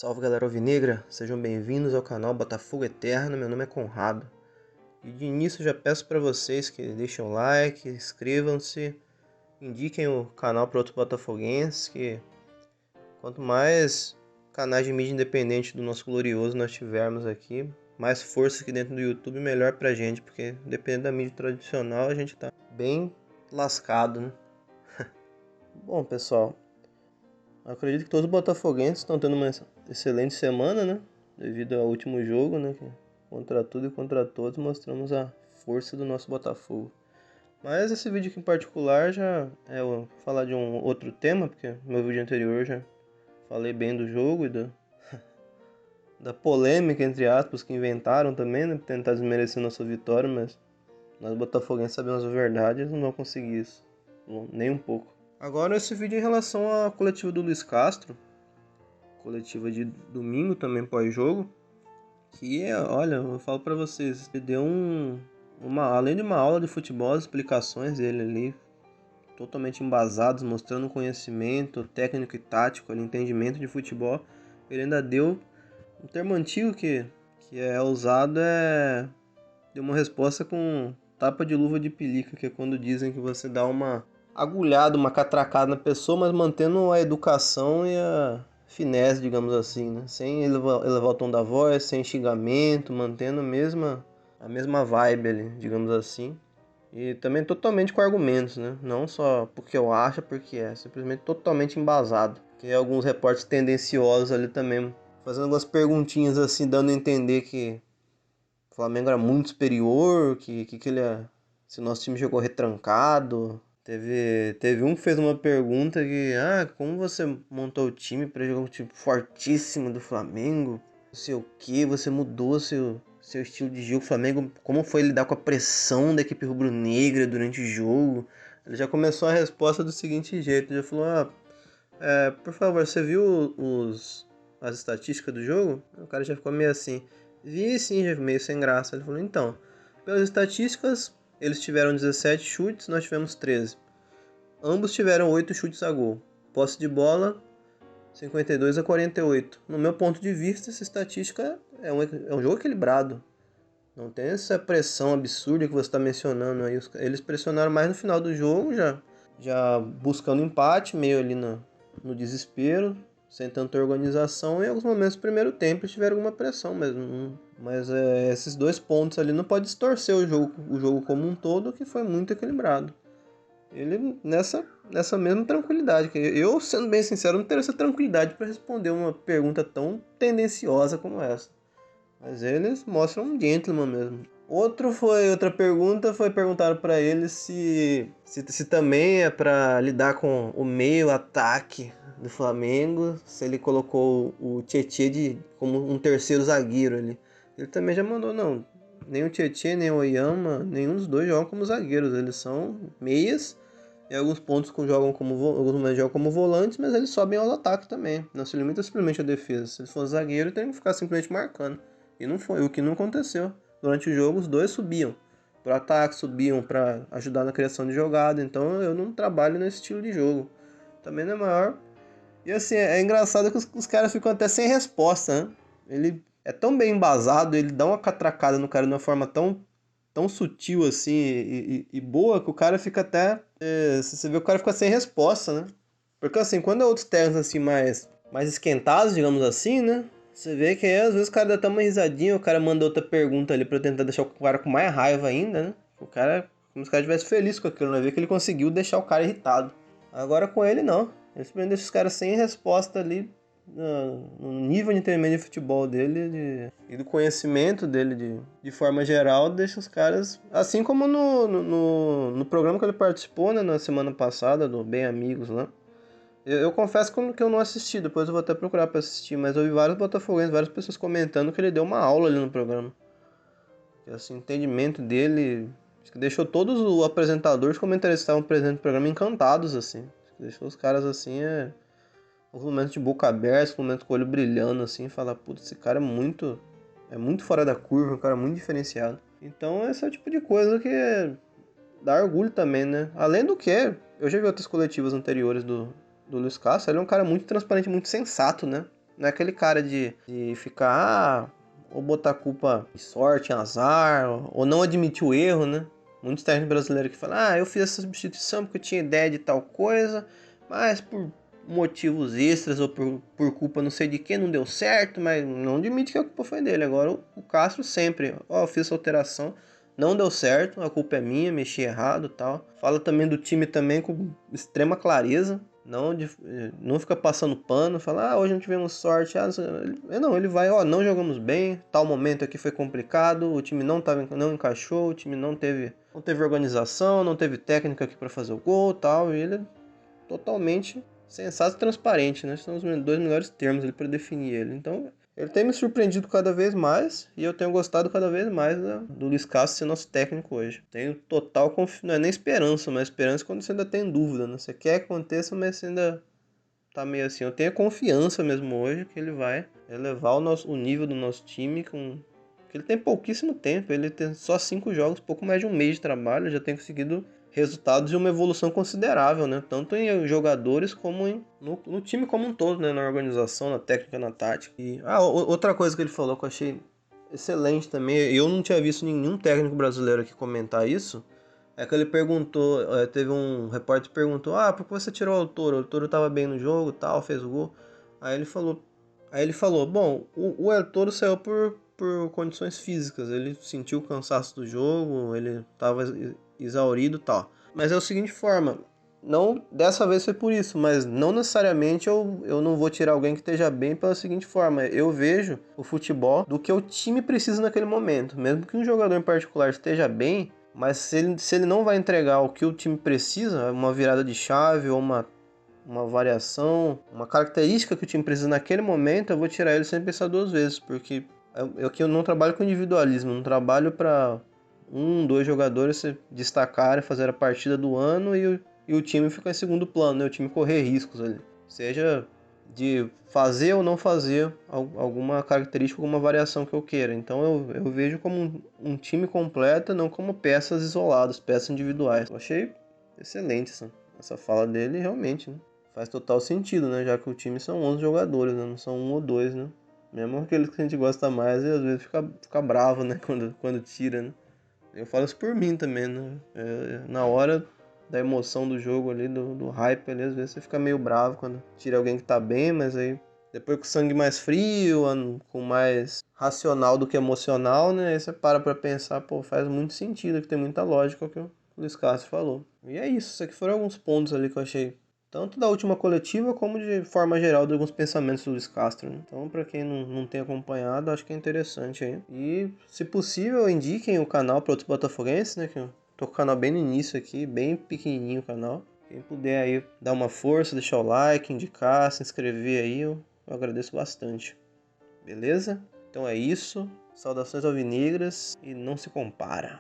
Salve galera alvinegra, sejam bem-vindos ao canal Botafogo Eterno, meu nome é Conrado. E de início já peço para vocês que deixem o like, inscrevam-se, indiquem o canal para outros botafoguenses, que quanto mais canais de mídia independente do nosso glorioso nós tivermos aqui, mais força aqui dentro do YouTube, melhor pra gente, porque dependendo da mídia tradicional a gente tá bem lascado, né? Bom pessoal, acredito que todos os botafoguenses estão tendo uma excelente semana, né? Devido ao último jogo, né? Que contra tudo e contra todos mostramos a força do nosso Botafogo. Mas esse vídeo aqui em particular já é falar de um outro tema, porque no meu vídeo anterior já falei bem do jogo e da polêmica, entre aspas, que inventaram também, né? Tentar desmerecer nossa vitória, mas nós botafoguenses sabemos a verdade, eles não vão conseguir isso, nem um pouco. Agora esse vídeo em relação à coletiva do Luiz Castro, coletiva de domingo também pós-jogo, que olha, eu falo pra vocês, ele deu além de uma aula de futebol, as explicações dele ali, totalmente embasados, mostrando conhecimento técnico e tático, ali, entendimento de futebol. Ele ainda deu um termo antigo que é usado, deu uma resposta com tapa de luva de pelica, que é quando dizem que você dá uma agulhada, uma catracada na pessoa, mas mantendo a educação e a finesse, digamos assim, né? Sem elevar o tom da voz, sem xingamento, mantendo a mesma vibe ali, digamos assim. E também totalmente com argumentos, né? Não só porque eu acho, porque simplesmente totalmente embasado. Tem alguns repórteres tendenciosos ali também, fazendo algumas perguntinhas assim, dando a entender que o Flamengo era muito superior, que ele se o nosso time jogou retrancado. Teve um que fez uma pergunta que, como você montou o time para jogar um time fortíssimo do Flamengo? Não sei o que, você mudou seu estilo de jogo. O Flamengo, como foi lidar com a pressão da equipe rubro-negra durante o jogo? Ele já começou a resposta do seguinte jeito, ele já falou, por favor, você viu as estatísticas do jogo? O cara já ficou meio assim, vi sim, já meio sem graça. Ele falou, então, pelas estatísticas, eles tiveram 17 chutes, nós tivemos 13. Ambos tiveram 8 chutes a gol. Posse de bola, 52-48. No meu ponto de vista, essa estatística é um jogo equilibrado. Não tem essa pressão absurda que você está mencionando aí. Eles pressionaram mais no final do jogo, já buscando empate, meio ali no desespero, sem tanta organização. E em alguns momentos do primeiro tempo eles tiveram alguma pressão mesmo. Mas esses dois pontos ali não pode distorcer o jogo como um todo, que foi muito equilibrado. Ele nessa mesma tranquilidade. Que eu, sendo bem sincero, não teria essa tranquilidade para responder uma pergunta tão tendenciosa como essa. Mas eles mostram um gentleman mesmo. Outra pergunta foi perguntar para ele se também é para lidar com o meio ataque do Flamengo, se ele colocou o Tietê como um terceiro zagueiro ali. Ele também já mandou, não, nem o Tietê, nem o Oyama, nenhum dos dois jogam como zagueiros, eles são meias. Em alguns pontos alguns momentos jogam como volantes, mas eles sobem aos ataques também. Não se limita simplesmente à defesa. Se eles fossem zagueiro, teriam que ficar simplesmente marcando. E não foi, o que não aconteceu. Durante o jogo, os dois subiam para o ataque, subiam para ajudar na criação de jogada. Então eu não trabalho nesse estilo de jogo. Também não é maior. E assim, é engraçado que os caras ficam até sem resposta, né? Ele é tão bem embasado, ele dá uma catracada no cara de uma forma tão sutil assim e boa que o cara fica até. Você vê, o cara fica sem resposta, né? Porque assim, quando é outros técnicos assim mais esquentados, digamos assim, né? Você vê que aí, às vezes o cara dá até uma risadinha, o cara manda outra pergunta ali pra tentar deixar o cara com mais raiva ainda, né? O cara, como se o cara estivesse feliz com aquilo, né? Ver que ele conseguiu deixar o cara irritado. Agora com ele não. Ele simplesmente deixa os caras sem resposta ali no nível de entendimento de futebol dele e do conhecimento dele de forma geral, deixa os caras, assim como no programa que ele participou, né, na semana passada, do Bem Amigos lá. Eu confesso que eu não assisti, depois eu vou até procurar para assistir, mas eu vi vários botafoguenses, várias pessoas comentando que ele deu uma aula ali no programa. Que assim, o entendimento dele, acho que deixou todos os apresentadores, comentaristas que estavam presentes no programa encantados, assim. Deixou os caras assim, uns momentos de boca aberta, uns momentos com o olho brilhando, assim, falar, putz, esse cara é muito fora da curva, um cara muito diferenciado. Então esse é o tipo de coisa que dá orgulho também, né? Além do que, eu já vi outras coletivas anteriores do Luiz Castro, ele é um cara muito transparente, muito sensato, né? não é aquele cara de ficar, ou botar culpa em sorte, em azar, ou não admitir o erro, né? Muitos técnicos brasileiros que falam, eu fiz essa substituição porque eu tinha ideia de tal coisa, mas por motivos extras ou por culpa não sei de quem não deu certo, mas não admite que a culpa foi dele. Agora o Castro sempre, eu fiz essa alteração, não deu certo, a culpa é minha, mexi errado e tal. Fala também do time também com extrema clareza. Não fica passando pano, fala, hoje não tivemos sorte. Ele vai, não jogamos bem, tal momento aqui foi complicado, o time não encaixou, o time não teve organização, não teve técnica aqui para fazer o gol, tal. E ele é totalmente sensato e transparente, né? São os dois melhores termos ali para definir ele. Então, ele tem me surpreendido cada vez mais e eu tenho gostado cada vez mais do Luiz Castro ser nosso técnico hoje. Tenho total confiança, não é nem esperança, mas esperança quando você ainda tem dúvida, né? Você quer que aconteça, mas você ainda tá meio assim. Eu tenho confiança mesmo hoje que ele vai elevar o nível do nosso time porque ele tem pouquíssimo tempo, ele tem só 5 jogos, pouco mais de um mês de trabalho, já tem conseguido resultados de uma evolução considerável, né? Tanto em jogadores como no time como um todo, né? Na organização, na técnica, na tática. E outra coisa que ele falou que eu achei excelente também, eu não tinha visto nenhum técnico brasileiro aqui comentar isso, é que ele perguntou, teve um repórter que perguntou, por que você tirou o Toro? O Toro tava bem no jogo, tal, fez o gol. Aí ele falou, bom, o El Toro saiu por condições físicas, ele sentiu o cansaço do jogo, ele tava exaurido e tal. Mas é o seguinte forma, não, dessa vez foi por isso, mas não necessariamente eu não vou tirar alguém que esteja bem pela seguinte forma, eu vejo o futebol do que o time precisa naquele momento, mesmo que um jogador em particular esteja bem, mas se ele não vai entregar o que o time precisa, uma virada de chave ou uma variação, uma característica que o time precisa naquele momento, eu vou tirar ele sem pensar duas vezes, porque eu não trabalho com individualismo, não trabalho para dois jogadores se destacarem, fazer a partida do ano e o time ficar em segundo plano, né? O time correr riscos ali. Seja de fazer ou não fazer alguma característica, alguma variação que eu queira. Então eu vejo como um time completo, não como peças isoladas, peças individuais. Eu achei excelente essa fala dele, realmente, né? Faz total sentido, né? Já que o time são 11 jogadores, né? Não são um ou dois, né? Mesmo aqueles que a gente gosta mais e às vezes fica bravo, né? Quando tira, né? Eu falo isso por mim também, né? Na hora da emoção do jogo ali, do hype ali, às vezes você fica meio bravo quando tira alguém que tá bem, mas aí depois com o sangue mais frio, com mais racional do que emocional, né? Aí você para pra pensar, faz muito sentido, que tem muita lógica o que o Luiz Castro falou. E é isso, esses aqui foram alguns pontos ali que eu achei tanto da última coletiva como de forma geral de alguns pensamentos do Luiz Castro, né? Então, para quem não tem acompanhado, acho que é interessante aí. E, se possível, indiquem o canal para outros botafoguenses, né? Que eu tô com o canal bem no início aqui, bem pequenininho o canal. Quem puder aí dar uma força, deixar o like, indicar, se inscrever aí, eu agradeço bastante. Beleza? Então é isso. Saudações alvinegras e não se compara.